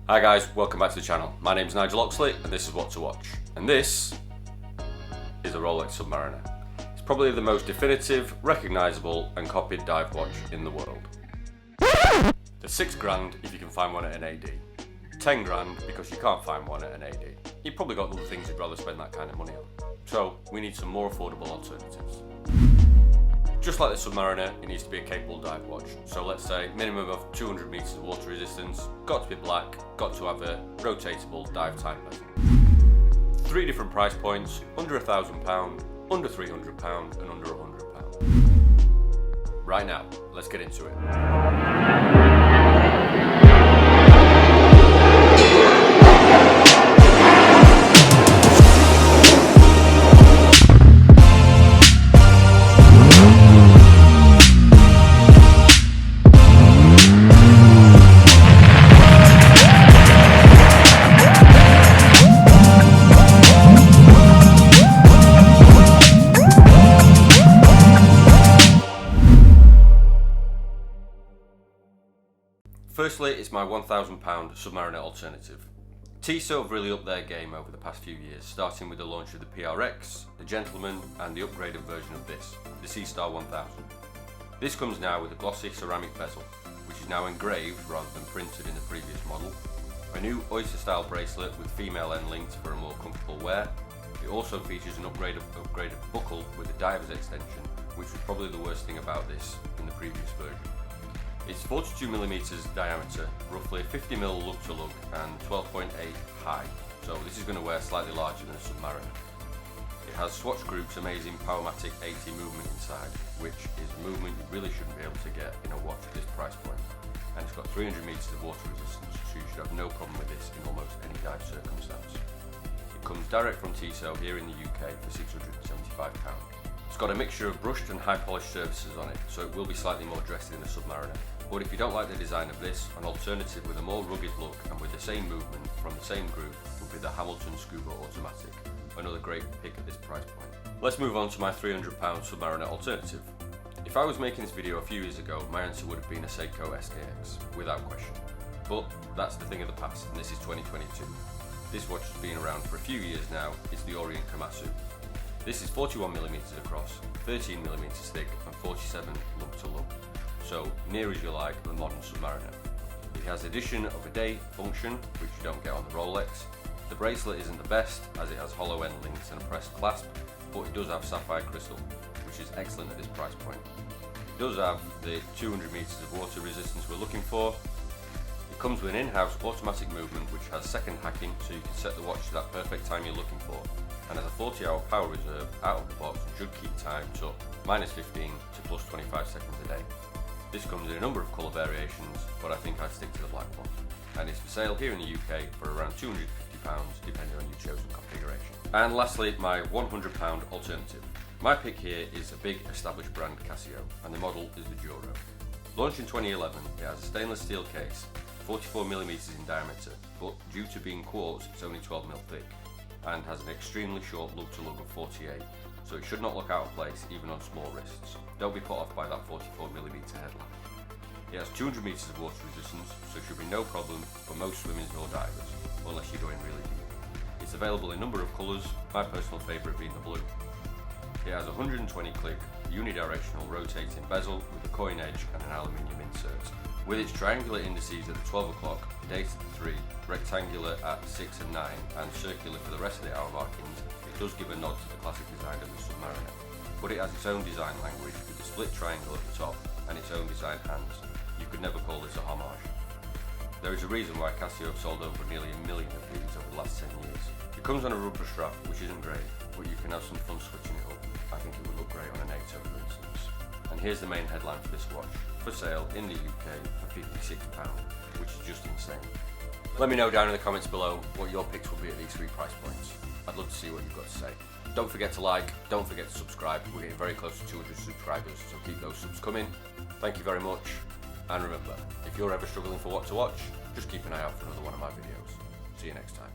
Hi guys, welcome back to the channel. My name's Nigel Oxley and this is What to Watch. And this is a Rolex Submariner. It's probably the most definitive, recognisable and copied dive watch in the world. They're £6 if you can find one at an AD. 10 grand because you can't find one at an AD. You've probably got other things you'd rather spend that kind of money on. So we need some more affordable alternatives. Just like the Submariner, it needs to be a capable dive watch. So let's say minimum of 200 meters of water resistance, got to be black, got to have a rotatable dive time bezel. 3 different price points, under £1,000, under £300 and under £100. Right now, let's get into it. Firstly, it's my £1,000 Submariner alternative. Tissot have really upped their game over the past few years, starting with the launch of the PRX, the Gentleman and the upgraded version of this, the Seastar 1000. This comes now with a glossy ceramic bezel, which is now engraved rather than printed in the previous model, a new oyster style bracelet with female end links for a more comfortable wear. It also features an upgraded buckle with a diver's extension, which was probably the worst thing about this in the previous version. It's 42mm diameter, roughly 50mm lug to lug and 12.8 high, so this is going to wear slightly larger than a Submariner. It has Swatch Group's amazing Powermatic 80 movement inside, which is a movement you really shouldn't be able to get in a watch at this price point. And it's got 300 meters of water resistance, so you should have no problem with this in almost any dive circumstance. It comes direct from Tissot here in the UK for £675. It's got a mixture of brushed and high polished surfaces on it, so it will be slightly more dressy than a Submariner. But if you don't like the design of this, an alternative with a more rugged look and with the same movement from the same group would be the Hamilton Scuba Automatic, another great pick at this price point. Let's move on to my £300 Submariner alternative. If I was making this video a few years ago, my answer would have been a Seiko SKX, without question. But that's the thing of the past, and this is 2022. This watch has been around for a few years now. It's the Orient Kamatsu. This is 41mm across, 13mm thick and 47 lug to lug. So near as you like the modern Submariner. It has addition of a day function, which you don't get on the Rolex. The bracelet isn't the best as it has hollow end links and a pressed clasp, but it does have sapphire crystal, which is excellent at this price point. It does have the 200 meters of water resistance we're looking for. It comes with an in-house automatic movement which has second hacking, so you can set the watch to that perfect time you're looking for, and has a 40-hour power reserve out of the box and should keep time to -15 to +25 seconds a day. This comes in a number of colour variations, but I think I'd stick to the black one. And it's for sale here in the UK for around £250 depending on your chosen configuration. And lastly, my £100 alternative. My pick here is a big established brand Casio, and the model is the Euro. Launched in 2011, it has a stainless steel case, 44mm in diameter, but due to being quartz, it's only 12mm thick, and has an extremely short lug to lug of 48. So it should not look out of place even on small wrists. Don't be put off by that 44mm headlamp. It has 200 meters of water resistance, so it should be no problem for most swimmers or divers, unless you're going really deep. It's available in a number of colours, my personal favourite being the blue. It has a 120 click, unidirectional rotating bezel with a coin edge and an aluminium insert. With its triangular indices at the 12 o'clock, date at the 3, rectangular at 6 and 9, and circular for the rest of the hour markings, it does give a nod to the classic design of the Submariner. But it has its own design language with the split triangle at the top and its own design hands. You could never call this a homage. There is a reason why Casio have sold over nearly 1 million of these over the last 10 years. It comes on a rubber strap, which isn't great, but you can have some fun switching it up. I think it would look great on a NATO, for instance. And here's the main headline for this watch. For sale in the UK for £56, which is just insane. Let me know down in the comments below what your picks will be at these 3 price points. I'd love to see what you've got to say. Don't forget to like, don't forget to subscribe. We're getting very close to 200 subscribers, so keep those subs coming. Thank you very much. And remember, if you're ever struggling for what to watch, just keep an eye out for another one of my videos. See you next time.